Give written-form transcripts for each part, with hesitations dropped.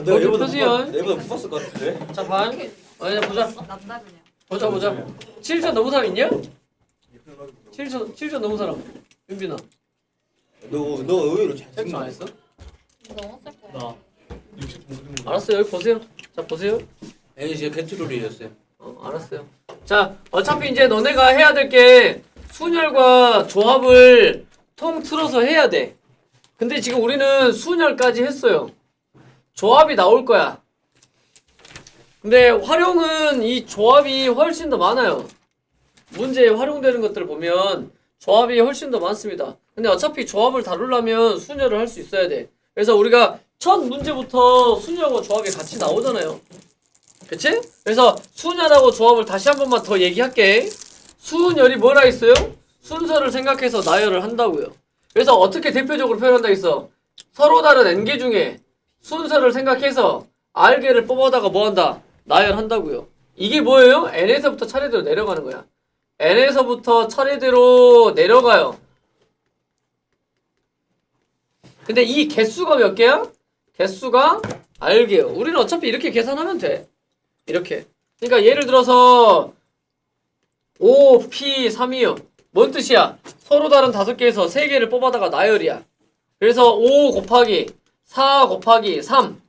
내가 얘보다 표시요. 얘보다 못 봤을 것 같은데. 자, 반. 어디 보자. 난다 그냥. 보자. 7점 넘은 사람 있냐? 7점 넘은 사람. 윤빈아. 너 의외로 잘 책좀 안 했어? 넘었을 거야. 나 65. 알았어요. 여기 보세요. 자, 보세요. 애니 진짜 개트롤이었어요. 알았어요. 자, 어차피 이제 너네가 해야 될 게 순열과 조합을 통틀어서 해야 돼. 근데 지금 우리는 순열까지 했어요. 조합이 나올 거야. 근데 활용은 이 조합이 훨씬 더 많아요. 문제에 활용되는 것들을 보면 조합이 훨씬 더 많습니다. 근데 어차피 조합을 다루려면 순열을 할 수 있어야 돼. 그래서 우리가 첫 문제부터 순열과 조합이 같이 나오잖아요. 그치? 그래서 순열하고 조합을 다시 한 번만 더 얘기할게. 순열이 뭐라 했어요? 순서를 생각해서 나열을 한다고요. 그래서 어떻게 대표적으로 표현한다 했어? 서로 다른 n개 중에 순서를 생각해서 r개를 뽑아다가 뭐한다? 나열한다고요. 이게 뭐예요? n에서부터 차례대로 내려가는 거야. n에서부터 차례대로 내려가요. 근데 이 개수가 몇 개야? 개수가 r개요. 우리는 어차피 이렇게 계산하면 돼. 이렇게. 그러니까 예를 들어서 5P3이요. 뭔 뜻이야? 서로 다른 5개에서 3개를 뽑아다가 나열이야. 그래서 5 곱하기 4 곱하기 3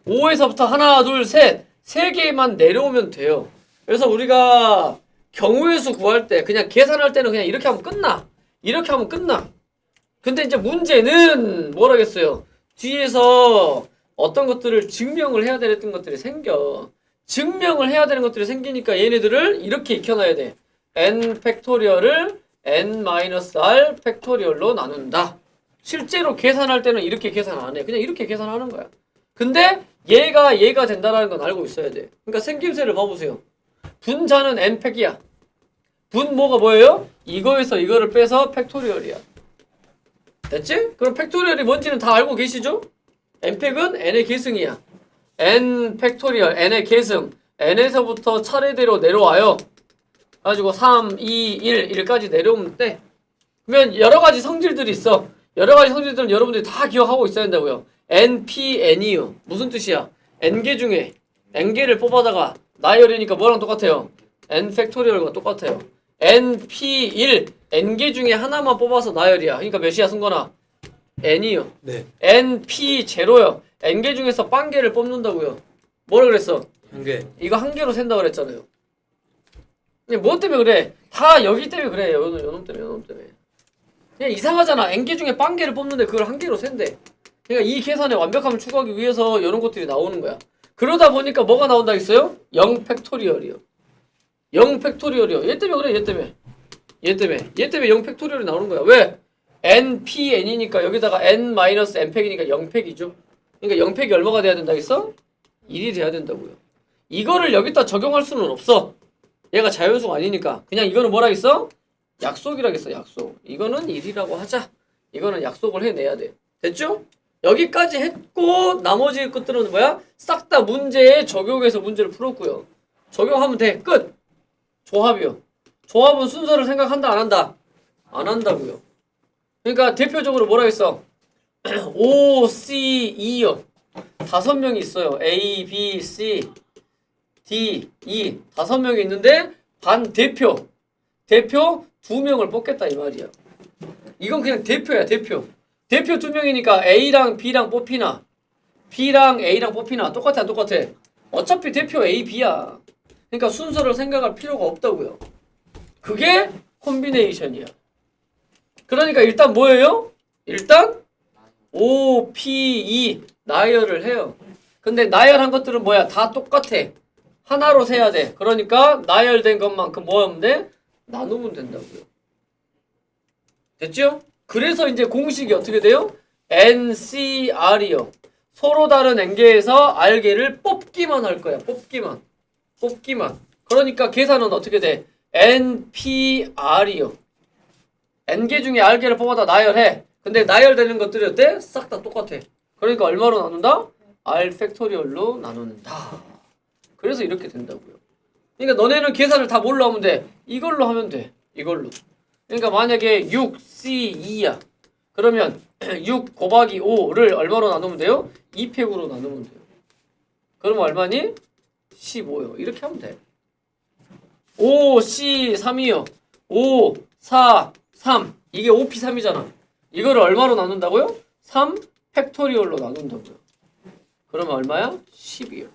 5에서부터 하나 둘 셋 3개만 내려오면 돼요. 그래서 우리가 경우의 수 구할 때 그냥 계산할 때는 그냥 이렇게 하면 끝나. 이렇게 하면 끝나. 근데 이제 문제는 뭐라겠어요? 뒤에서 어떤 것들을 증명을 해야 되는 것들이 생겨. 증명을 해야 되는 것들이 생기니까 얘네들을 이렇게 익혀놔야 돼. n 팩토리얼을 n-r 팩토리얼로 나눈다. 실제로 계산할 때는 이렇게 계산 안 해. 그냥 이렇게 계산하는 거야. 근데 얘가 된다는 건 알고 있어야 돼. 그러니까 생김새를 봐보세요. 분자는 n팩이야. 분모가 뭐예요? 이거에서 이거를 빼서 팩토리얼이야. 됐지? 그럼 팩토리얼이 뭔지는 다 알고 계시죠? n팩은 n의 계승이야. n 팩토리얼, n의 계승. n에서부터 차례대로 내려와요. 가지고 3, 2, 1, 1까지 내려오면 돼. 그러면 여러 가지 성질들이 있어. 여러 가지 성질들은 여러분들이 다 기억하고 있어야 된다고요. n, p, n이요. 무슨 뜻이야? n개 중에 n개를 뽑아다가 나열이니까 뭐랑 똑같아요? n 팩토리얼과 똑같아요. n, p, 1, n개 중에 하나만 뽑아서 나열이야. 그러니까 몇이야, 승건아? n이요. 네. n, p, 제로요. n개 중에서 빵개를 뽑는다고요. 뭐라 그랬어? 한 개. 이거 한 개로 센다 그랬잖아요. 근데 뭐 때문에 그래? 다 여기 때문에 그래. 요놈 때문에. 그냥 이상하잖아. n개 중에 빵개를 뽑는데 그걸 한 개로 센대. 그러니까 이 계산의 완벽함을 추구하기 위해서 이런 것들이 나오는 거야. 그러다 보니까 뭐가 나온다 했어요? 0 팩토리얼이요. 0 팩토리얼이요. 얘 때문에 그래. 얘 때문에 0 팩토리얼이 나오는 거야. 왜? n, p, n이니까 여기다가 n-n 팩이니까 0팩이죠. 그러니까 0팩이 얼마가 돼야 된다 했어? 1이 돼야 된다고요. 이거를 여기다 적용할 수는 없어. 얘가 자연수가 아니니까. 그냥 이거는 뭐라 했어? 약속이라겠어. 약속. 이거는 1이라고 하자. 이거는 약속을 해내야 돼. 됐죠? 여기까지 했고 나머지 것들은 뭐야? 싹 다 문제에 적용해서 문제를 풀었고요. 적용하면 돼. 끝. 조합이요. 조합은 순서를 생각한다 안 한다? 안 한다고요. 그러니까 대표적으로 뭐라 했어? O, C, E요. 5명이 있어요. A, B, C, D, E. 5명이 있는데 반 대표 2명을 뽑겠다 이 말이야. 이건 그냥 대표야. 대표 2명이니까 A랑 B랑 뽑히나 B랑 A랑 뽑히나 똑같아 안 똑같아? 어차피 대표 A, B야. 그러니까 순서를 생각할 필요가 없다고요. 그게 콤비네이션이야. 그러니까 일단 뭐예요? 일단 O, P, E 나열을 해요. 근데 나열한 것들은 뭐야? 다 똑같아. 하나로 세야 돼. 그러니까 나열된 것만큼 뭐 하면 돼? 나누면 된다고요. 됐죠? 그래서 이제 공식이 어떻게 돼요? NCR이요. 서로 다른 n개에서 r개를 뽑기만 할 거야. 뽑기만. 그러니까 계산은 어떻게 돼? NPR이요. n개 중에 r개를 뽑아다 나열해. 근데 나열되는 것들이 어때? 싹 다 똑같아. 그러니까 얼마로 나눈다? r 팩토리얼로 나눈다. 그래서 이렇게 된다고요. 그러니까 너네는 계산을 다 뭘로 하면 돼? 이걸로 하면 돼. 이걸로. 그러니까 만약에 6C2야. 그러면 6 곱하기 5를 얼마로 나누면 돼요? 2팩으로 나누면 돼요. 그러면 얼마니? 15요. 이렇게 하면 돼. 5, C, 3이요. 5, 4, 3. 이게 5P3이잖아. 이거를 얼마로 나눈다고요? 3 팩토리얼로 나눈다고요. 그러면 얼마야? 10이요.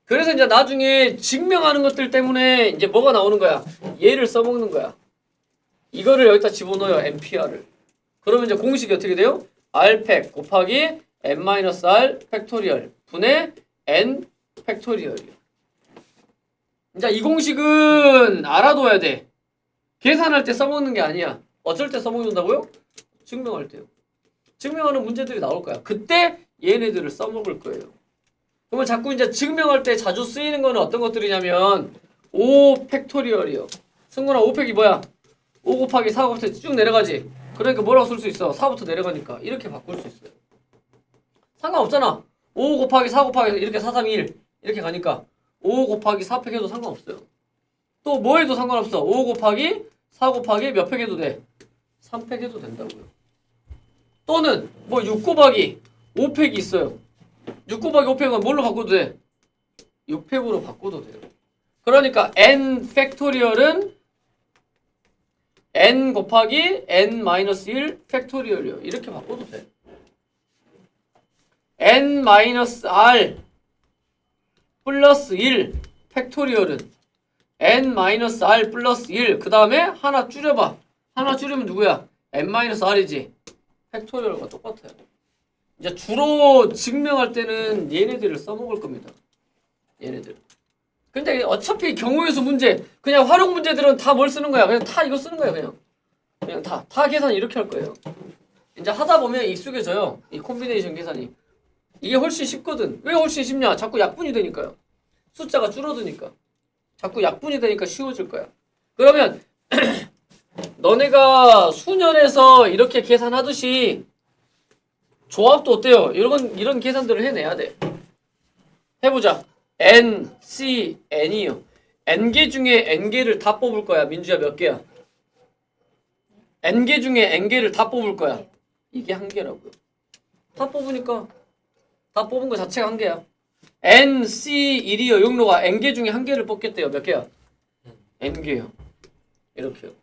그래서 이제 나중에 증명하는 것들 때문에 이제 뭐가 나오는 거야? 얘를 써먹는 거야. 이거를 여기다 집어넣어요. NPR을. 그러면 이제 공식이 어떻게 돼요? R팩 곱하기 n-r 팩토리얼 분의 n 팩토리얼이요. 이제 이 공식은 알아둬야 돼. 계산할 때 써먹는 게 아니야. 어쩔 때 써먹는다고요? 증명할 때요. 증명하는 문제들이 나올 거야. 그때 얘네들을 써먹을 거예요. 그러면 자꾸 이제 증명할 때 자주 쓰이는 거는 어떤 것들이냐면 5 팩토리얼이요. 승관아 5팩이 뭐야? 5 곱하기 4 곱하기 쭉 내려가지. 그러니까 뭐라고 쓸 수 있어? 4부터 내려가니까 이렇게 바꿀 수 있어요. 상관없잖아. 5 곱하기 4 곱하기 이렇게 4, 3, 1 이렇게 가니까 5 곱하기 4팩 해도 상관없어요. 또 뭐 해도 상관없어. 5 곱하기 4 곱하기 몇 팩 해도 돼? 3팩 해도 된다고요. 또는 뭐 6 곱하기 5팩이 있어요. 6 곱하기 5팩은 뭘로 바꿔도 돼? 6팩으로 바꿔도 돼요. 그러니까 n 팩토리얼은 n 곱하기 n-1 팩토리얼이요. 이렇게 바꿔도 돼. n-r 플러스 1 팩토리얼은 n-r 플러스 1 그 다음에 하나 줄여봐. 하나 줄이면 누구야? n-r이지. 팩토리얼과 똑같아요. 이제 주로 증명할 때는 얘네들을 써먹을 겁니다. 얘네들. 근데 어차피 경우에서 문제, 그냥 활용 문제들은 다 뭘 쓰는 거야? 그냥 다 이거 쓰는 거야, 그냥 다 계산 이렇게 할 거예요. 이제 하다 보면 익숙해져요. 이 콤비네이션 계산이. 이게 훨씬 쉽거든. 왜 훨씬 쉽냐? 자꾸 약분이 되니까요. 숫자가 줄어드니까. 자꾸 약분이 되니까 쉬워질 거야. 그러면 너네가 수년에서 이렇게 계산하듯이 조합도 어때요? 이런 계산들을 해내야 돼. 해보자. n, c, n이요. n개 중에 n개를 다 뽑을 거야. 민주야 몇 개야? n개 중에 n개를 다 뽑을 거야. 이게 한 개라고요. 다 뽑으니까 다 뽑은 거 자체가 한 개야. n, c, 1이요. 용로가 n개 중에 한 개를 뽑겠대요. 몇 개야? n개요. 이렇게요.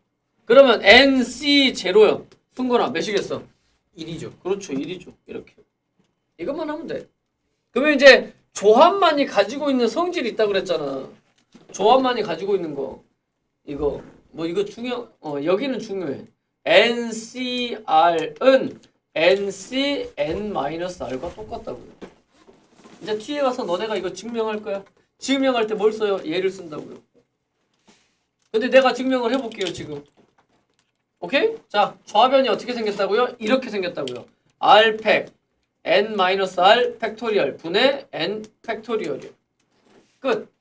그러면 n, c, 제로요. 승건아 몇이겠어? 1이죠. 그렇죠. 1이죠. 이렇게. 이것만 하면 돼. 그러면 이제 조합만이 가지고 있는 성질이 있다고 그랬잖아. 조합만이 가지고 있는 거. 이거 뭐 이거 여기는 중요해. NCR은 NC N-R과 똑같다고요. 이제 뒤에 가서 너네가 이거 증명할 거야. 증명할 때 뭘 써요? 얘를 쓴다고요. 근데 내가 증명을 해볼게요 지금. 오케이? 자, 좌변이 어떻게 생겼다고요? 이렇게 생겼다고요. R팩 N-R 팩토리얼 분의 N 팩토리얼이요. 끝.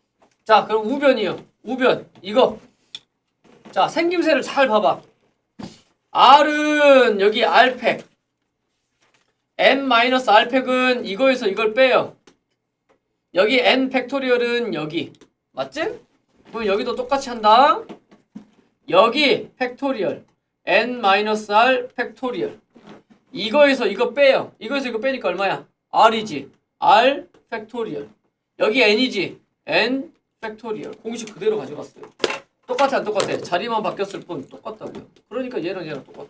자, 그럼 우변이요. 우변 이거. 자, 생김새를 잘 봐봐. R은 여기 R팩 N-R팩은 이거에서 이걸 빼요. 여기 N 팩토리얼은 여기. 맞지? 그럼 여기도 똑같이 한다. 여기 팩토리얼 N-R 팩토리얼 이거에서 이거 빼요. 이거에서 이거 빼니까 얼마야? R이지. R 팩토리얼 여기 N이지. N 팩토리얼 공식 그대로 가져갔어요. 똑같아 안 똑같아? 자리만 바뀌었을 뿐 똑같다고요. 그러니까 얘랑 얘랑 똑같아요.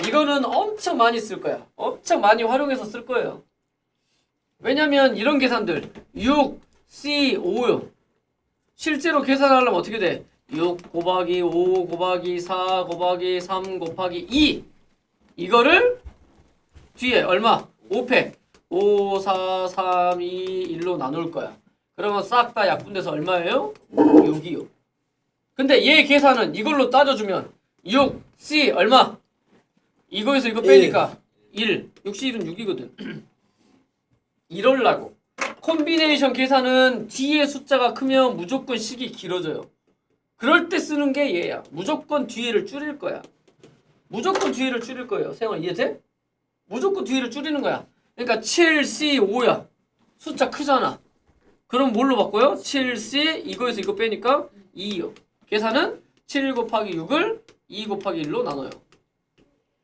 이거는 엄청 많이 쓸 거야. 엄청 많이 활용해서 쓸 거예요. 왜냐면 이런 계산들 6, C, 5요. 실제로 계산하려면 어떻게 돼? 6 곱하기 5 곱하기 4 곱하기 3 곱하기 2 이거를 뒤에 얼마? 5팩 5, 4, 3, 2, 1로 나눌 거야. 그러면 싹 다 약분돼서 얼마예요? 6이요. 근데 얘 계산은 이걸로 따져주면 6, C 얼마? 이거에서 이거 빼니까 1. 6C1은 6이거든. 이럴라고. 콤비네이션 계산은 뒤에 숫자가 크면 무조건 식이 길어져요. 그럴 때 쓰는 게 얘야. 무조건 뒤에를 줄일 거야. 무조건 뒤에를 줄일 거예요. 세영아 이해돼? 무조건 뒤에를 줄이는 거야. 그러니까 7C5야. 숫자 크잖아. 그럼 뭘로 바꿔요? 7C 이거에서 이거 빼니까 2요. 계산은 7 곱하기 6을 2 곱하기 1로 나눠요.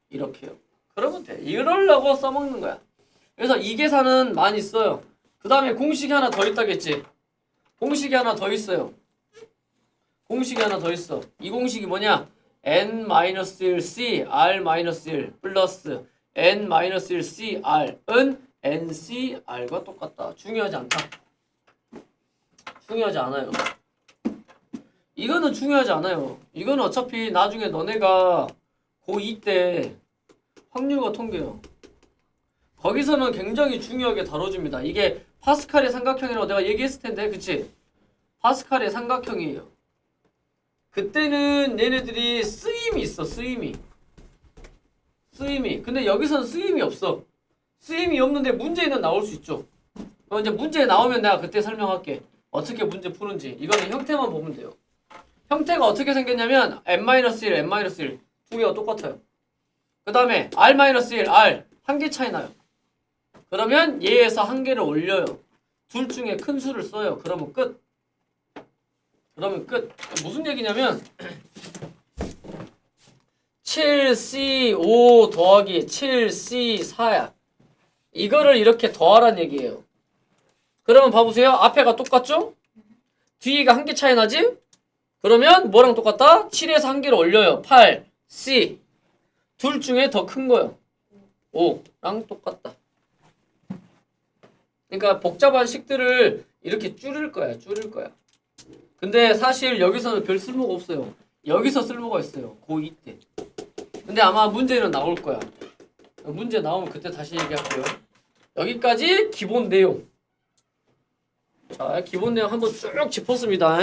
이렇게요. 그러면 돼. 이러려고 써먹는 거야. 그래서 이 계산은 많이 써요. 그 다음에 공식이 하나 더 있다겠지. 공식이 하나 더 있어요. 공식이 하나 더 있어. 이 공식이 뭐냐? n-1c r-1 플러스 n-1c r은 ncr과 똑같다. 중요하지 않다. 중요하지 않아요. 이거는 중요하지 않아요. 이거는 어차피 나중에 너네가 고2 때 확률과 통계요. 거기서는 굉장히 중요하게 다뤄줍니다. 이게 파스칼의 삼각형이라고 내가 얘기했을 텐데, 그치? 파스칼의 삼각형이에요. 그때는 얘네들이 쓰임이 있어, 쓰임이. 근데 여기서는 쓰임이 없어. 쓰임이 없는데 문제는 나올 수 있죠. 그럼 이제 문제 나오면 내가 그때 설명할게. 어떻게 문제 푸는지. 이거는 형태만 보면 돼요. 형태가 어떻게 생겼냐면 n-1, n-1 두 개가 똑같아요. 그 다음에 r-1, r 한 개 차이 나요. 그러면 얘에서 한 개를 올려요. 둘 중에 큰 수를 써요. 그러면 끝. 무슨 얘기냐면 7C5 더하기 7C4야. 이거를 이렇게 더하란 얘기예요. 그러면 봐보세요. 앞에가 똑같죠? 뒤가 한 개 차이 나지? 그러면 뭐랑 똑같다? 7에서 한 개를 올려요. 8, C. 둘 중에 더 큰 거요. 5랑 똑같다. 그러니까 복잡한 식들을 이렇게 줄일 거야. 근데 사실 여기서는 별 쓸모가 없어요. 여기서 쓸모가 있어요. 고2 때. 근데 아마 문제는 나올 거야. 문제 나오면 그때 다시 얘기할게요. 여기까지 기본 내용. 자, 기본 내용 한번 쭉 짚었습니다.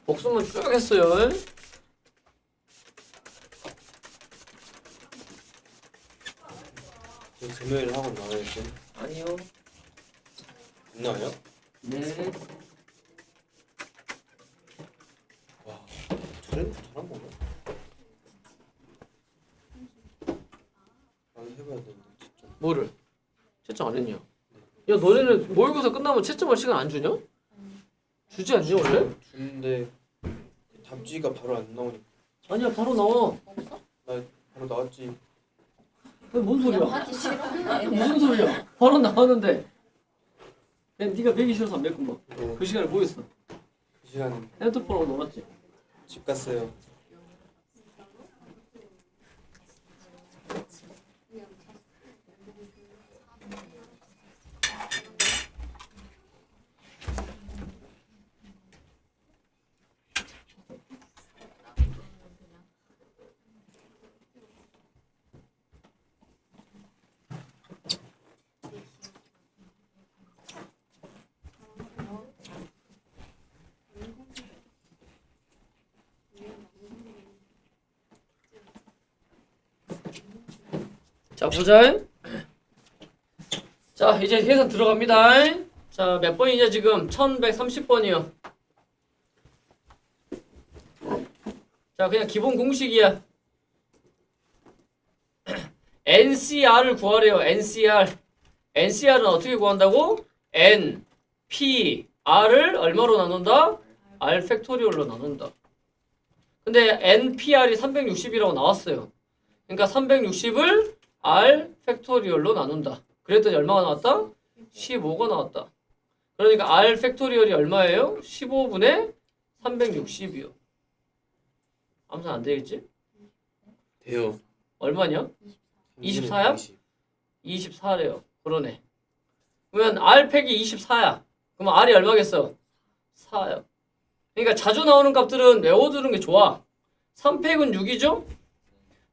복습만 쭉 했어요. 금요일 학원 나와야 돼? 아니요. 안 나와요? 네. 와, 잘한 건가? 나도 해봐야 되는데 진짜. 뭐를? 채점 안 했냐? 야, 너네는 모의고사 끝나면 채점할 시간 안 주냐? 주지 않니 원래? 주는데 답지가 바로 안 나오니까. 아니야, 바로 나와. 나 바로 나왔지. 뭔 소리야? 하기 싫어. 무슨 소리야? 바로 나왔는데. 야, 네가 배기 싫어서 안 뱉구만. 네. 그 시간에 뭐 했어? 그 시간 핸드폰하고 놀았지. 집 갔어요. 자, 보자. 자, 이제 계산 들어갑니다. 자, 몇 번이냐 지금? 1130번이요. 자, 그냥 기본 공식이야. NCR을 구하래요. NCR은 어떻게 구한다고? N, P, R을 얼마로 나눈다? R 팩토리얼로 나눈다. 근데 NPR이 360이라고 나왔어요. 그러니까 360을 R 팩토리얼로 나눈다. 그랬더니 얼마가 나왔다? 15가 나왔다. 그러니까 R 팩토리얼이 얼마예요? 15분의 360이요. 암산 안 되겠지? 돼요. 얼마냐? 24야? 24래요. 그러네. 그러면 R 팩이 24야. 그럼 R이 얼마겠어? 4요. 그러니까 자주 나오는 값들은 외워두는 게 좋아. 3팩은 6이죠?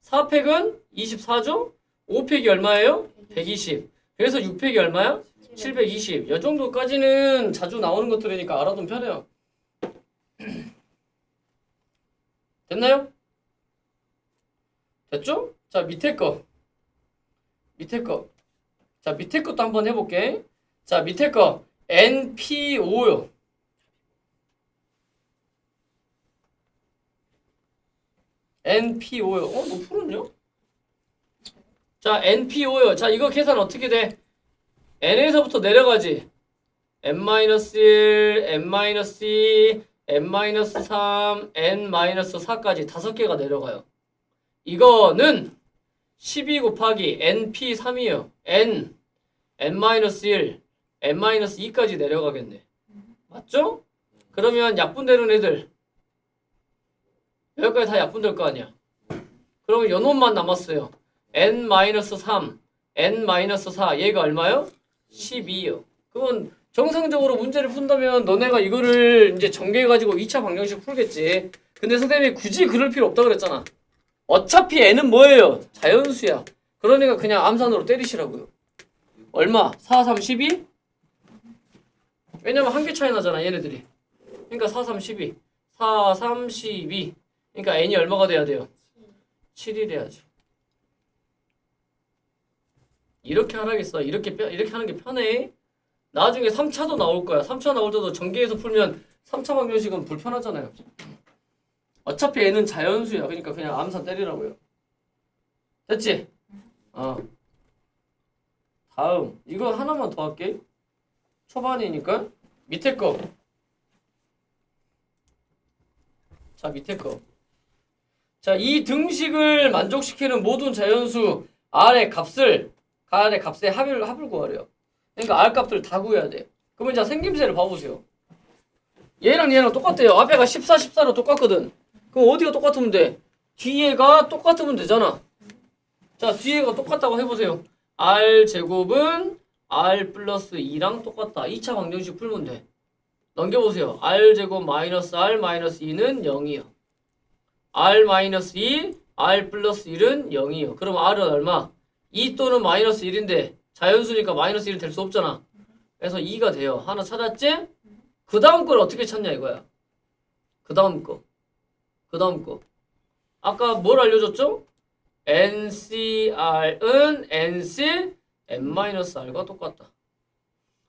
4팩은 24죠? 5팩이 얼마예요? 120. 그래서 6팩이 얼마야? 720. 이 정도까지는 자주 나오는 것들이니까 알아두면 편해요. 됐나요? 됐죠? 자, 밑에 거. 자, 밑에 것도 한번 해볼게. 자, 밑에 거. NP5요. NP5요. 너 풀었냐? 자, NP5요. 자, 이거 계산 어떻게 돼? N에서부터 내려가지. N-1, N-2, N-3, N-4까지 5개가 내려가요. 이거는 12 곱하기 NP3이에요. N, N-1, n-2까지 내려가겠네. 맞죠? 그러면 약분되는 애들 여기까지 다 약분될 거 아니야. 그러면 요놈만 남았어요. n-3, n-4 얘가 얼마요? 12요. 그건 정상적으로 문제를 푼다면 너네가 이거를 이제 전개해가지고 2차 방정식 풀겠지. 근데 선생님이 굳이 그럴 필요 없다 그랬잖아. 어차피 n은 뭐예요? 자연수야. 그러니까 그냥 암산으로 때리시라고요. 얼마? 4, 3, 12? 왜냐면 한 개 차이 나잖아 얘네들이. 그러니까 4, 3, 12. 4, 3, 12. 그러니까 n이 얼마가 돼야 돼요? 7이 돼야죠. 이렇게 하라겠어. 이렇게 하는 게 편해. 나중에 3차도 나올 거야. 3차 나올 때도 전개해서 풀면 3차 방정식은 불편하잖아요. 어차피 n은 자연수야. 그러니까 그냥 암산 때리라고요. 됐지? 다음 이거 하나만 더 할게. 초반이니까 밑에 거. 자, 밑에 거. 자, 이 등식을 만족시키는 모든 자연수 R의 값에 합을 구하래요. 그러니까 R 값들 다 구해야 돼. 그러면 자, 생김새를 봐보세요. 얘랑 얘랑 똑같대요. 앞에가 14, 14로 똑같거든. 그럼 어디가 똑같으면 돼? 뒤에가 똑같으면 되잖아. 자, 뒤에가 똑같다고 해보세요. R제곱은 R 플러스 2랑 똑같다. 2차 방정식 풀면 돼. 넘겨보세요. R제곱 마이너스 R 마이너스 2는 0이요. R 마이너스 2, R 플러스 1은 0이요. 그럼 R은 얼마? 2 또는 마이너스 1인데 자연수니까 마이너스 1이 될 수 없잖아. 그래서 2가 돼요. 하나 찾았지? 그 다음 걸 어떻게 찾냐 이거야. 그 다음 거. 아까 뭘 알려줬죠? NCR은 NC n-r과 똑같다.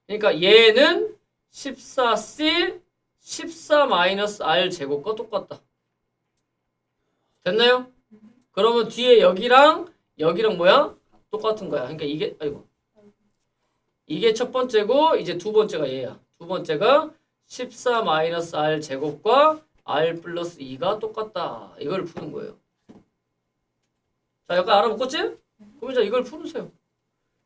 그러니까 얘는 14C 14-r 제곱과 똑같다. 됐나요? 그러면 뒤에 여기랑 뭐야? 똑같은 거야. 그러니까 이게 첫 번째고 이제 두 번째가 얘야. 두 번째가 14-r 제곱과 r 플러스 2가 똑같다. 이걸 푸는 거예요. 자, 약간 알아먹었지? 그럼 이제 이걸 풀으세요.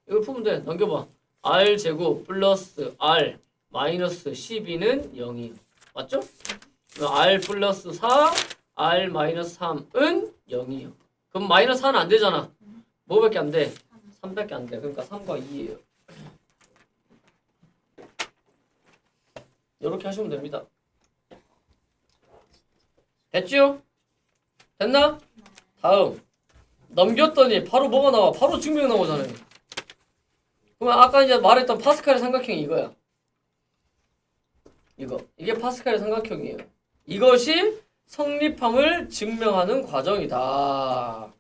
이걸 풀면 돼. 넘겨봐. r 제곱 플러스 r 마이너스 12는 0이에요. 맞죠? r 플러스 4, r 마이너스 3은 0이에요. 그럼 마이너스 4는 안 되잖아. 뭐밖에 안 돼? 3밖에 안 돼. 그러니까 3과 2예요. 이렇게 하시면 됩니다. 됐죠? 됐나? 다음. 넘겼더니 바로 뭐가 나와? 바로 증명 나오잖아요. 그러면 아까 이제 말했던 파스칼의 삼각형이 이거야. 이게 파스칼의 삼각형이에요. 이것이 성립함을 증명하는 과정이다.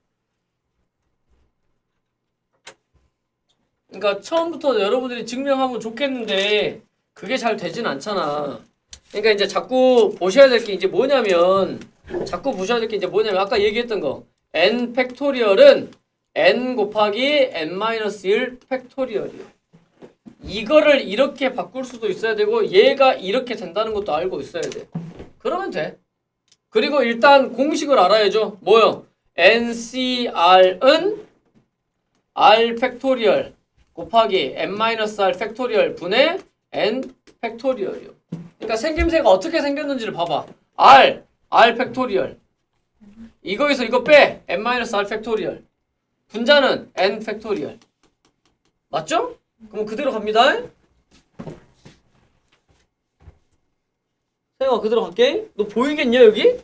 그러니까 처음부터 여러분들이 증명하면 좋겠는데 그게 잘 되진 않잖아. 그러니까 이제 자꾸 보셔야 될 게 이제 뭐냐면 아까 얘기했던 거 n 팩토리얼은 n 곱하기 n-1 팩토리얼이요. 이거를 이렇게 바꿀 수도 있어야 되고 얘가 이렇게 된다는 것도 알고 있어야 돼. 그러면 돼. 그리고 일단 공식을 알아야죠. 뭐요? NCR은 R 팩토리얼 곱하기 n-r 팩토리얼 분의 n 팩토리얼이요. 그러니까 생김새가 어떻게 생겼는지를 봐봐. R 팩토리얼. 이거에서 이거 빼. n-r 팩토리얼. 분자는 n 팩토리얼. 맞죠? 그럼 그대로 갑니다. 세영아 그대로 갈게. 너 보이겠냐 여기?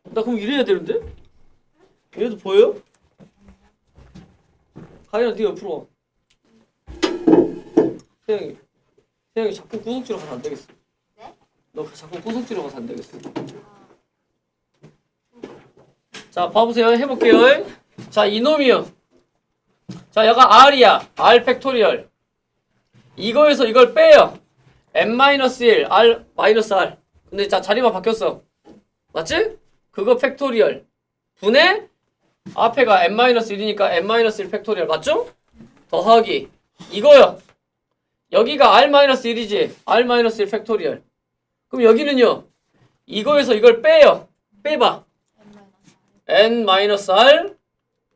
나 그럼 이래야 되는데? 얘도 보여? 가인아 네 옆으로 와. 세영이 자꾸 구석지로 가서 안 되겠어. 네? 너 자꾸 구석지로 가서 안 되겠어. 자 봐보세요. 해볼게요. 자 이놈이요. 자 여가 R이야. R 팩토리얼. 이거에서 이걸 빼요. n-1 R 마이너스 R. 근데 자 자리만 바뀌었어. 맞지? 그거 팩토리얼. 분의 앞에가 n-1이니까 n-1 팩토리얼. 맞죠? 더하기 이거요. 여기가 R-1이지. R-1 팩토리얼. 그럼 여기는요. 이거에서 이걸 빼요. 빼봐. n-r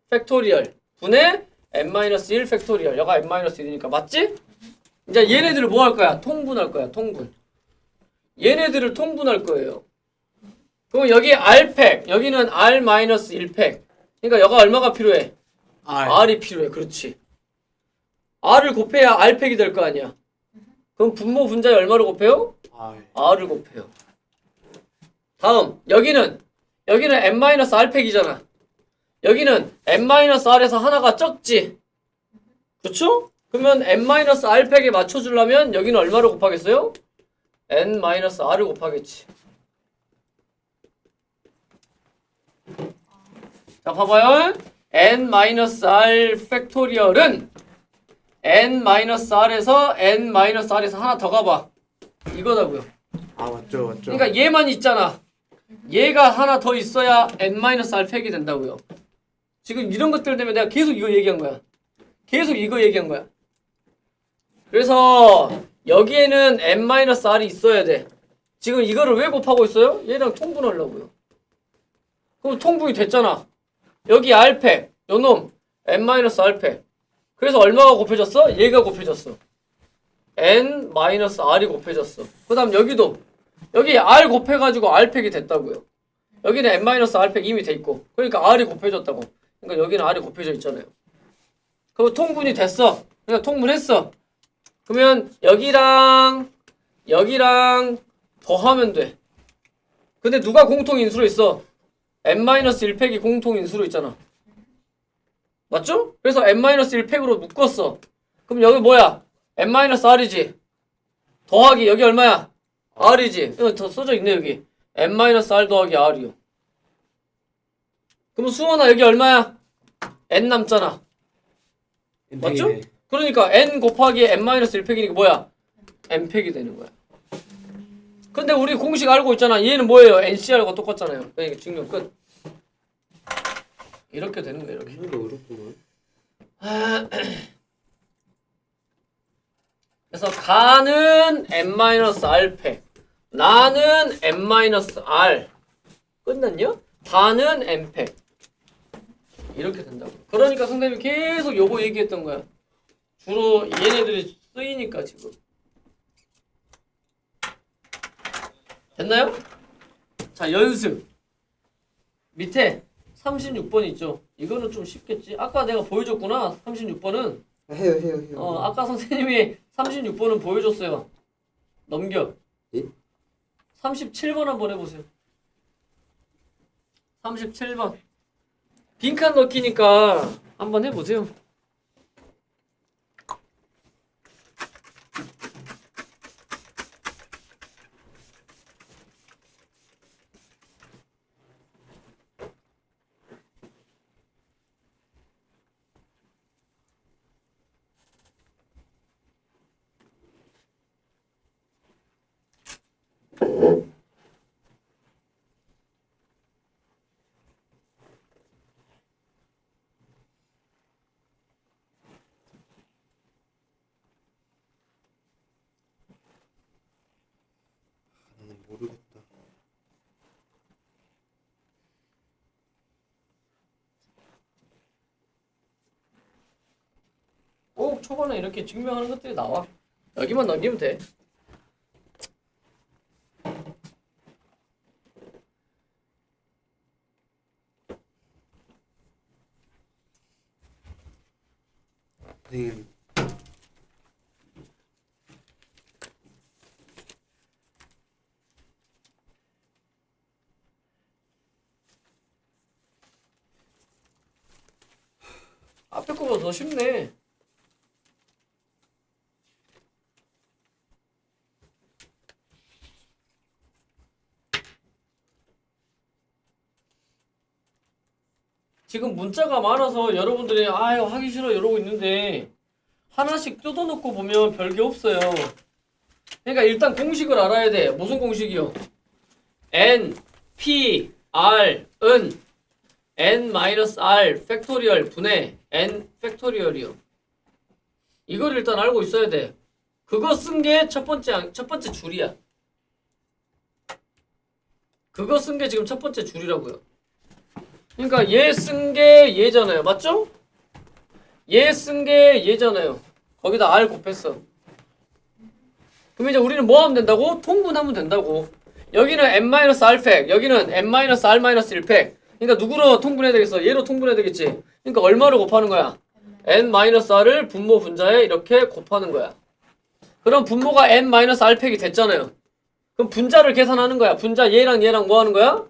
팩토리얼 분의 n-1 팩토리얼. 여가 n-1이니까 맞지? 이제 얘네들을 뭐 할 거야? 통분할 거야. 통분. 얘네들을 통분할 거예요. 그럼 여기 R팩, 여기는 R-1팩. 그러니까 여가 얼마가 필요해? R이 필요해. 그렇지. R을 곱해야 R팩이 될 거 아니야. 그럼 분모 분자에 얼마를 곱해요? R을 곱해요. 다음 여기는 n-R팩이잖아. 여기는 n-R에서 하나가 적지. 그렇죠? 그러면 n-R팩에 맞춰주려면 여기는 얼마를 곱하겠어요? n-R을 곱하겠지. 자 봐봐요. n-R 팩토리얼은 n-R에서 n-R에서 하나 더 가봐. 이거다고요. 맞죠. 그러니까 얘만 있잖아. 얘가 하나 더 있어야 n-R 팩이 된다고요. 지금 이런 것들 때문에 내가 계속 이거 얘기한 거야. 계속 이거 얘기한 거야. 그래서 여기에는 n-R이 있어야 돼. 지금 이거를 왜 곱하고 있어요? 얘랑 통분하려고요. 그럼 통분이 됐잖아. 여기 R팩, 요놈 n-R팩. 그래서 얼마가 곱해졌어? 얘가 곱해졌어. n-R이 곱해졌어. 그 다음 여기도 여기 R 곱해가지고 R팩이 됐다고요. 여기는 n-R팩 이미 돼 있고 그러니까 R이 곱해졌다고. 그러니까 여기는 R이 곱해져 있잖아요. 그럼 통분이 됐어. 그러니까 통분했어. 그러면 여기랑 더하면 돼. 근데 누가 공통인수로 있어? n-1팩이 공통인수로 있잖아. 맞죠? 그래서 n-1팩으로 묶었어. 그럼 여기 뭐야? n-R이지. 더하기 여기 얼마야? R이지. 이거 더 써져 있네 여기. n-R 더하기 R이요. 그럼 수원아 여기 얼마야? n 남잖아. 맞죠? 그러니까 n 곱하기 n-1팩이니까 뭐야? n팩이 되는 거야. 근데 우리 공식 알고 있잖아. 얘는 뭐예요? NCR과 똑같잖아요. 그러니까 증명 끝. 이렇게 되는 거예요. 이렇게. 이거 어렵구만. 그래서 가는 n-R팩, 나는 n-R. 끝났냐? 다는 n팩. 이렇게 된다고. 그러니까 선생님이 계속 요거 얘기했던 거야. 주로 얘네들이 쓰이니까 지금. 됐나요? 자, 연습. 밑에 36번 있죠? 이거는 좀 쉽겠지? 아까 내가 보여줬구나. 36번은. 해요. 아까 선생님이 36번은 보여줬어요. 넘겨. 예? 37번 한번 해보세요. 37번. 빈칸 넣기니까 한번 해보세요. 나는 모르겠다. 꼭 초반에 이렇게 증명하는 것들이 나와. 여기만 넘기면 돼. 선생님. 앞에 거보다 더 쉽네. 지금 문자가 많아서 여러분들이 아유 하기 싫어 이러고 있는데 하나씩 뜯어놓고 보면 별게 없어요. 그러니까 일단 공식을 알아야 돼. 무슨 공식이요? n, p, r, 은 n-r 팩토리얼 분의 n 팩토리얼이요. 이걸 일단 알고 있어야 돼. 그거 쓴 게 첫 번째 줄이야. 그거 쓴 게 지금 첫 번째 줄이라고요. 그러니까 얘 쓴 게 얘잖아요. 맞죠? 얘 쓴 게 얘잖아요. 거기다 r 곱했어. 그럼 이제 우리는 뭐 하면 된다고? 통분하면 된다고. 여기는 n-r팩, 여기는 n-r-1팩. 그러니까 누구로 통분해야 되겠어? 얘로 통분해야 되겠지. 그러니까 얼마를 곱하는 거야? n-r을 분모 분자에 이렇게 곱하는 거야. 그럼 분모가 n-r팩이 됐잖아요. 그럼 분자를 계산하는 거야. 분자 얘랑 얘랑 뭐 하는 거야?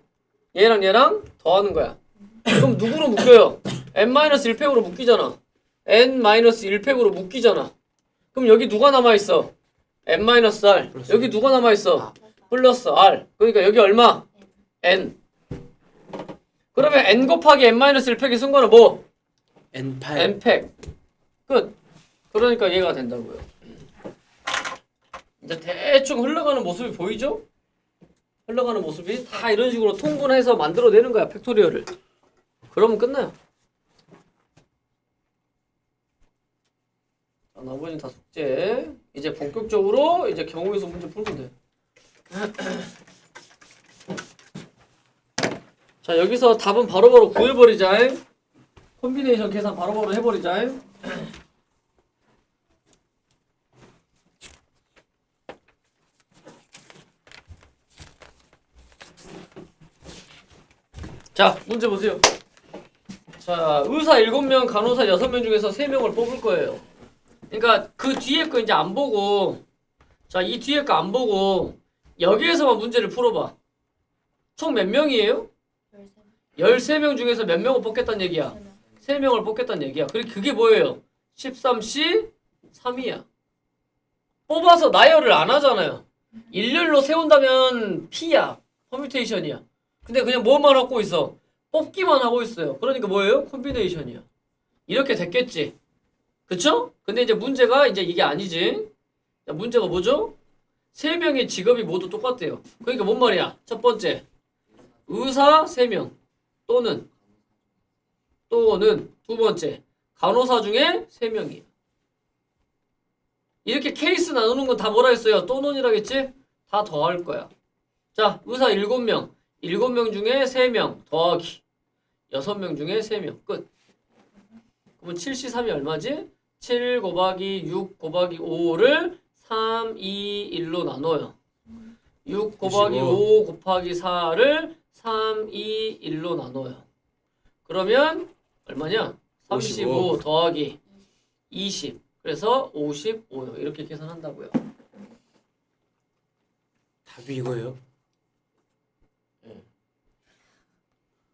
얘랑 얘랑 더하는 거야. 그럼 누구로 묶여요? n-1팩으로 묶이잖아. n-1팩으로 묶이잖아. 그럼 여기 누가 남아있어? n-r. 여기 누가 남아있어? 플러스 r. 그러니까 여기 얼마? n. 그러면 n 곱하기 n-1팩이 쓴 거는 뭐? N8 n팩. 끝. 그러니까 얘가 된다고요. 이제 대충 흘러가는 모습이 보이죠? 흘러가는 모습이 다 이런 식으로 통분해서 만들어내는 거야, 팩토리얼을. 그러면 끝나요. 자, 나머지는 다 숙제. 이제 본격적으로 이제 경우에서 문제 풀면 돼. 자, 여기서 답은 바로바로 구해버리자. 콤비네이션 계산 바로바로 해버리자. 자, 문제 보세요. 자, 의사 7명, 간호사 6명 중에서 3명을 뽑을 거예요. 그러니까 그 뒤에 거 이제 안 보고, 자, 이 뒤에 거 안 보고 여기에서만 문제를 풀어봐. 총 몇 명이에요? 13명 중에서 몇 명을 뽑겠다는 얘기야? 3명을 뽑겠다는 얘기야. 그게 뭐예요? 13C 3이야. 뽑아서 나열을 안 하잖아요. 일렬로 세운다면 P야. 퍼뮤테이션이야. 근데 그냥 뭐만 하고 있어? 뽑기만 하고 있어요. 그러니까 뭐예요? 콤비네이션이야. 이렇게 됐겠지. 그쵸? 근데 이제 문제가 이제 이게 아니지. 자, 문제가 뭐죠? 3명의 직업이 모두 똑같대요. 그러니까 뭔 말이야? 첫 번째, 의사 3명 또는 두 번째, 간호사 중에 3명이야. 이렇게 케이스 나누는 건 다 뭐라 했어요? 또는이라겠지? 다 더할 거야. 자, 의사 7명. 7명 중에 3명 더하기 6명 중에 3명 끝. 그러면 7C3이 얼마지? 7 곱하기 6 곱하기 5를 3, 2, 1로 나눠요. 6 곱하기 5 곱하기 4를 3, 2, 1로 나눠요. 그러면 얼마냐? 35 더하기 20. 그래서 55요. 이렇게 계산한다고요. 답이 이거예요?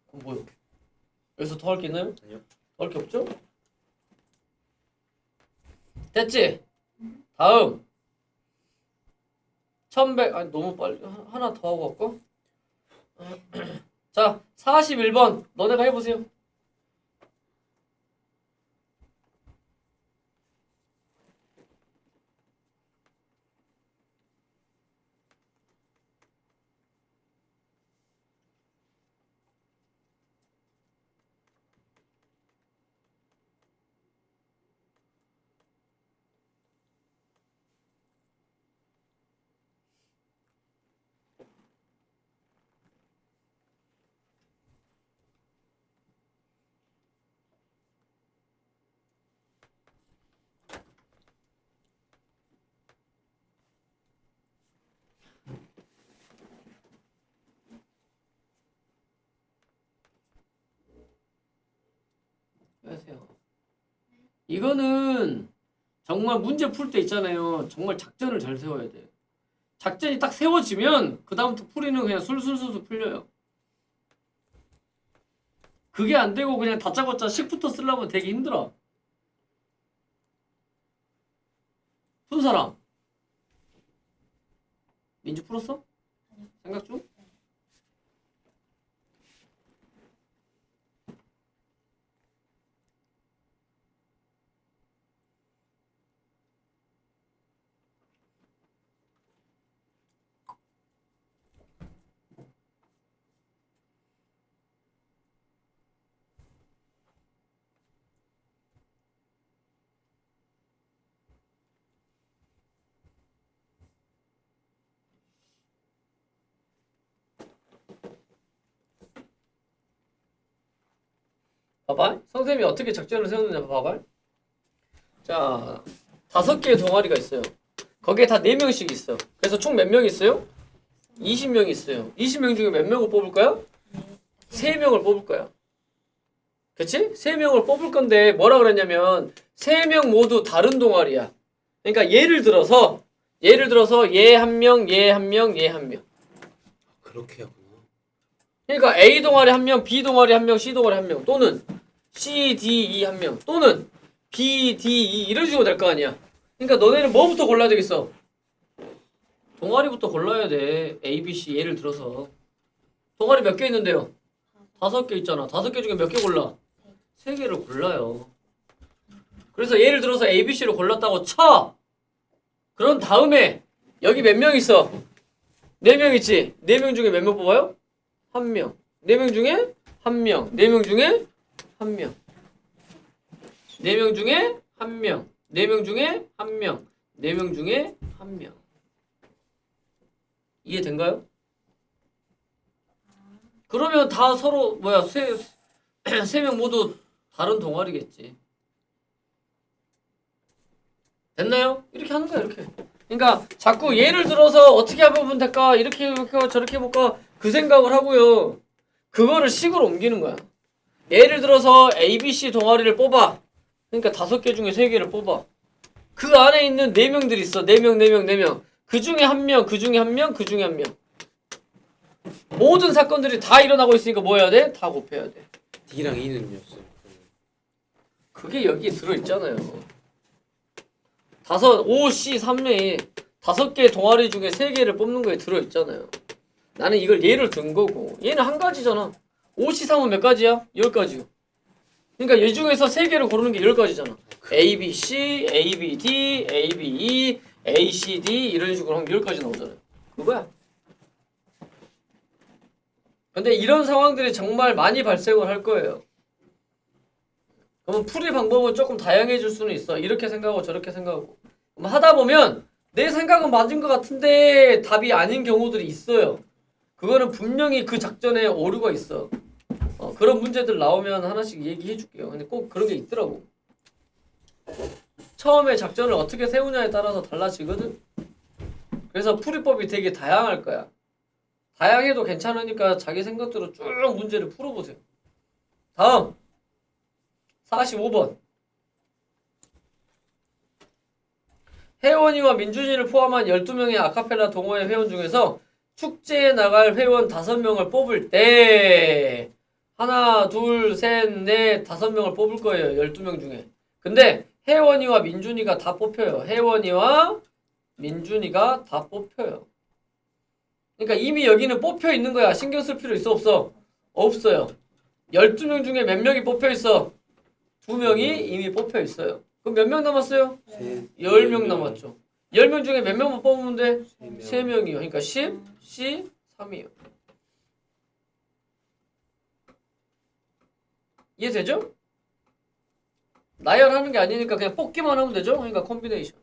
그럼 뭐요? 여기서 더 할 게 있나요? 아니요. 더 할 게 없죠? 됐지? 다음 1100 아니 너무 빨리 하나 더 하고 갈까? 자 41번 너네가 해보세요. 안녕하세요. 이거는 정말 문제 풀 때 있잖아요. 정말 작전을 잘 세워야 돼. 작전이 딱 세워지면 그 다음부터 풀이는 그냥 술술술술 풀려요. 그게 안 되고 그냥 다짜고짜 식부터 쓰려면 되게 힘들어. 푼 사람? 민주 풀었어? 생각 중? 봐봐. 선생님이 어떻게 작전을 세웠느냐 봐봐. 자, 5개의 동아리가 있어요. 거기에 다 4명씩 있어. 그래서 총 몇 명 있어요? 20명 있어요. 20명 중에 몇 명을 뽑을 거야? 3명을 뽑을 거야. 그치? 3명을 뽑을 건데 뭐라 그랬냐면 3명 모두 다른 동아리야. 그러니까 예를 들어서 얘 한 명, 얘 한 명, 얘 한 명. 그렇게 하구나. 그러니까 A 동아리 한 명, B 동아리 한 명, C 동아리 한 명, 또는 C, D, E 한 명, 또는 B, D, E 이런 식으로 될 거 아니야. 그러니까 너네는 뭐부터 골라야 되겠어? 동아리부터 골라야 돼. A, B, C 예를 들어서 동아리 몇 개 있는데요? 5개 있잖아. 5개 중에 몇 개 골라? 3개를 골라요. 그래서 예를 들어서 A, B, C를 골랐다고 쳐. 그런 다음에 여기 몇 명 있어? 4명 있지? 4명 중에 몇 명 뽑아요? 1명. 4명 중에 1명. 4명 중에 1명. 4명 중에 1명. 4명 중에 1명. 4명 중에 1명. 이해된가요? 그러면 다 서로 뭐야 세 명 모두 다른 동아리겠지. 됐나요? 이렇게 하는 거야 이렇게. 그러니까 자꾸 예를 들어서 어떻게 하면 될까 이렇게 해볼까 저렇게 해볼까 그 생각을 하고요. 그거를 식으로 옮기는 거야. 예를 들어서 A, B, C 동아리를 뽑아. 그러니까 5개 중에 3개를 뽑아. 그 안에 있는 4명들이 있어. 4명, 4명, 4명. 그 중에 1명, 그 중에 1명, 그 중에 1명. 모든 사건들이 다 일어나고 있으니까 뭐 해야 돼? 다 곱해야 돼. D랑 E는요? 쌤? 그게 여기에 들어있잖아요. 5, C, 3이 5개 동아리 중에 3개를 뽑는 거에 들어있잖아요. 나는 이걸 예를 든 거고 얘는 한 가지잖아. 5, C, 3은 몇 가지야? 10가지요. 그러니까 이 중에서 3개를 고르는 게 10가지잖아. A, B, C, A, B, D, A, B, E, A, C, D 이런 식으로 하면 10가지 나오잖아요. 그거야. 근데 이런 상황들이 정말 많이 발생을 할 거예요. 그러면 풀이 방법은 조금 다양해질 수는 있어. 이렇게 생각하고 저렇게 생각하고. 그럼 하다 보면 내 생각은 맞은 것 같은데 답이 아닌 경우들이 있어요. 그거는 분명히 그 작전에 오류가 있어. 그런 문제들 나오면 하나씩 얘기해 줄게요. 근데 꼭 그런 게 있더라고. 처음에 작전을 어떻게 세우냐에 따라서 달라지거든. 그래서 풀이법이 되게 다양할 거야. 다양해도 괜찮으니까 자기 생각대로 쭉 문제를 풀어보세요. 다음 45번 혜원이와 민준이를 포함한 12명의 아카펠라 동호회 회원 중에서 축제에 나갈 회원 5명을 뽑을 때 하나, 둘, 셋, 넷, 5명을 뽑을 거예요. 12명 중에. 근데 혜원이와 민준이가 다 뽑혀요. 혜원이와 민준이가 다 뽑혀요. 그러니까 이미 여기는 뽑혀 있는 거야. 신경 쓸 필요 있어 없어? 없어요. 12명 중에 몇 명이 뽑혀 있어? 2명이 이미 뽑혀 있어요. 그럼 몇 명 남았어요? 10명 남았죠. 10명 중에 몇 명만 뽑으면 돼? 3명이요. 그러니까 10, C, 3이요. 이해되죠? 나열하는 게 아니니까 그냥 뽑기만 하면 되죠? 그러니까 콤비네이션.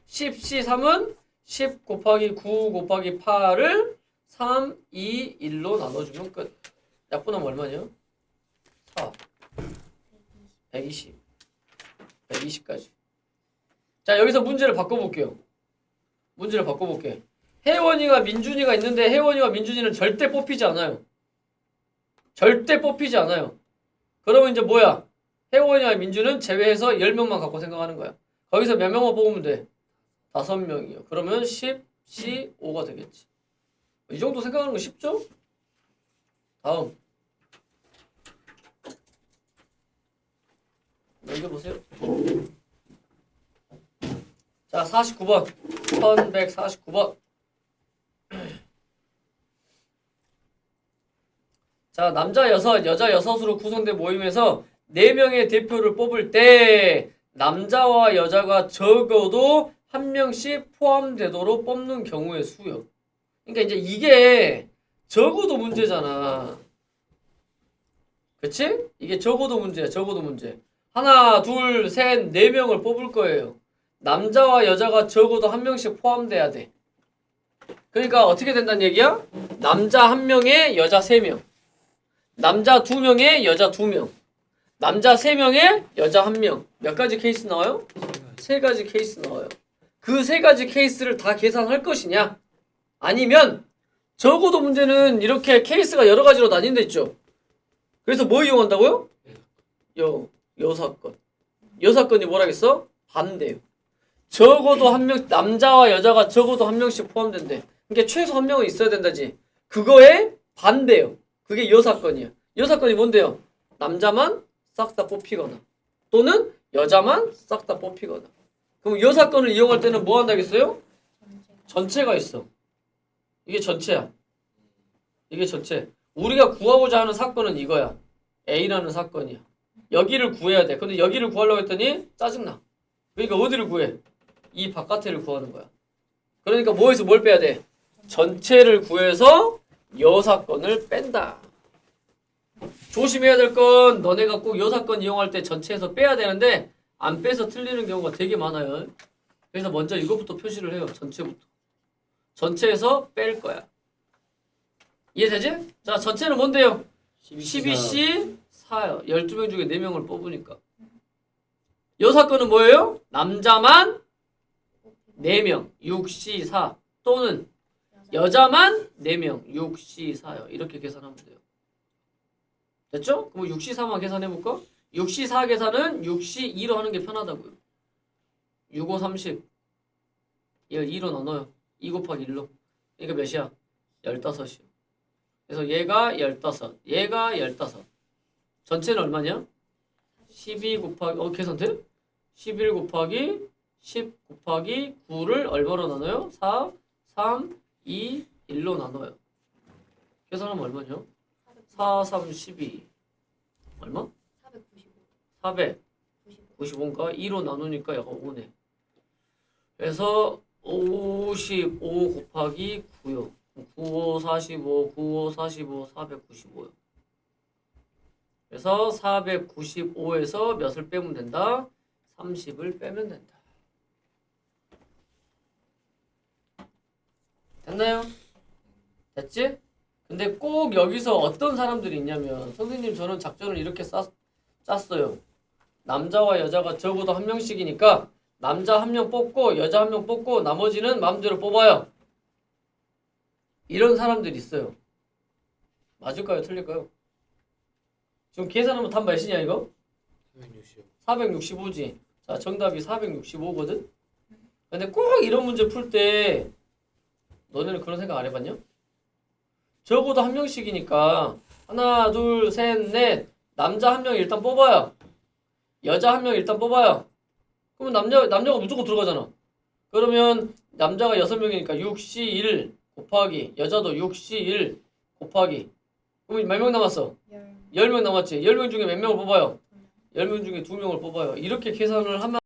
10, C, 3은 10 곱하기 9 곱하기 8을 3, 2, 1로 나눠주면 끝. 약분하면 얼마냐? 4, 120, 120까지. 자, 여기서 문제를 바꿔볼게요. 문제를 바꿔볼게. 혜원이가 민준이가 있는데 혜원이와 민준이는 절대 뽑히지 않아요. 절대 뽑히지 않아요. 그러면 이제 뭐야? 혜원이와 민준은 제외해서 10명만 갖고 생각하는 거야. 거기서 몇 명만 뽑으면 돼? 5명이요. 그러면 10, C, 5가 되겠지. 이 정도 생각하는 거 쉽죠? 다음. 넘겨보세요. 자, 49번. 1149번. 자, 남자 6, 여자 6으로 구성된 모임에서 4명의 대표를 뽑을 때 남자와 여자가 적어도 1명씩 포함되도록 뽑는 경우의 수요. 그러니까 이제 이게 적어도 문제잖아. 그치? 이게 적어도 문제야. 적어도 문제. 하나, 둘, 셋, 4명을 뽑을 거예요. 남자와 여자가 적어도 1명씩 포함돼야 돼. 그러니까 어떻게 된다는 얘기야? 남자 1명에 여자 3명. 남자 2명에 여자 2명. 남자 3명에 여자 1명. 몇 가지 케이스 나와요? 3가지 케이스 나와요. 그 세 가지 케이스를 다 계산할 것이냐? 아니면 적어도 문제는 이렇게 케이스가 여러 가지로 나뉜다 있죠. 그래서 뭐 이용한다고요? 요 사건. 요 사건이 뭐라겠어? 반대요. 적어도 한 명, 남자와 여자가 적어도 한 명씩 포함된대. 그러니까 최소 한 명은 있어야 된다지. 그거에 반대요. 그게 요 사건이야. 요 사건이 뭔데요? 남자만 싹 다 뽑히거나 또는 여자만 싹 다 뽑히거나. 그럼 요 사건을 이용할 때는 뭐 한다겠어요? 전체가 있어. 이게 전체야. 이게 전체. 우리가 구하고자 하는 사건은 이거야. A라는 사건이야. 여기를 구해야 돼. 근데 여기를 구하려고 했더니 짜증나. 그러니까 어디를 구해? 이 바깥에를 구하는 거야. 그러니까 뭐에서 뭘 빼야 돼? 전체를 구해서 요 사건을 뺀다. 조심해야 될 건 너네가 꼭 요 사건 이용할 때 전체에서 빼야 되는데 안 빼서 틀리는 경우가 되게 많아요. 그래서 먼저 이거부터 표시를 해요. 전체부터. 전체에서 뺄 거야. 이해되지? 자, 전체는 뭔데요? 12C 4요. 12명 중에 4명을 뽑으니까. 요 사건은 뭐예요? 남자만 4명, 6C 4 또는 여자만 4명, 6C 4요. 이렇게 계산하면 돼요. 됐죠? 그럼 6C 4만 계산해볼까? 6C 4 계산은 6C 2로 하는 게 편하다고요. 6, 5, 30 얘를 2로 나눠요. 2 곱하기 1로. 그러니까 몇이야? 15이요. 그래서 얘가 15, 얘가 15. 전체는 얼마냐? 12 곱하기, 계산 돼? 11 곱하기 10 곱하기 9를 얼마로 나눠요? 4, 3, 2, 1로 나눠요. 계산하면 얼마냐? 4, 3, 12. 얼마? 495인가? 2로 나누니까 약간 5네. 그래서 55 곱하기 9요. 95, 45, 95, 45, 495요. 그래서 495에서 몇을 빼면 된다? 30을 빼면 된다. 됐나요? 됐지? 근데 꼭 여기서 어떤 사람들이 있냐면 선생님 저는 작전을 이렇게 짰어요. 남자와 여자가 적어도 한 명씩이니까 남자 한 명 뽑고 여자 한 명 뽑고 나머지는 마음대로 뽑아요. 이런 사람들이 있어요. 맞을까요? 틀릴까요? 지금 계산하면 답 몇이냐 이거? 465지. 자, 정답이 465거든? 근데 꼭 이런 문제 풀 때 너네는 그런 생각 안 해봤냐? 적어도 한 명씩이니까 하나, 둘, 셋, 넷 남자 한 명 일단 뽑아요. 여자 한 명 일단 뽑아요. 그러면 남자가 무조건 들어가잖아. 그러면 남자가 6명이니까 6C1 곱하기 여자도 6C1 곱하기 그럼 몇 명 남았어? 10명 남았지. 10명 중에 몇 명을 뽑아요? 10명 중에 2명을 뽑아요. 이렇게 계산을 하면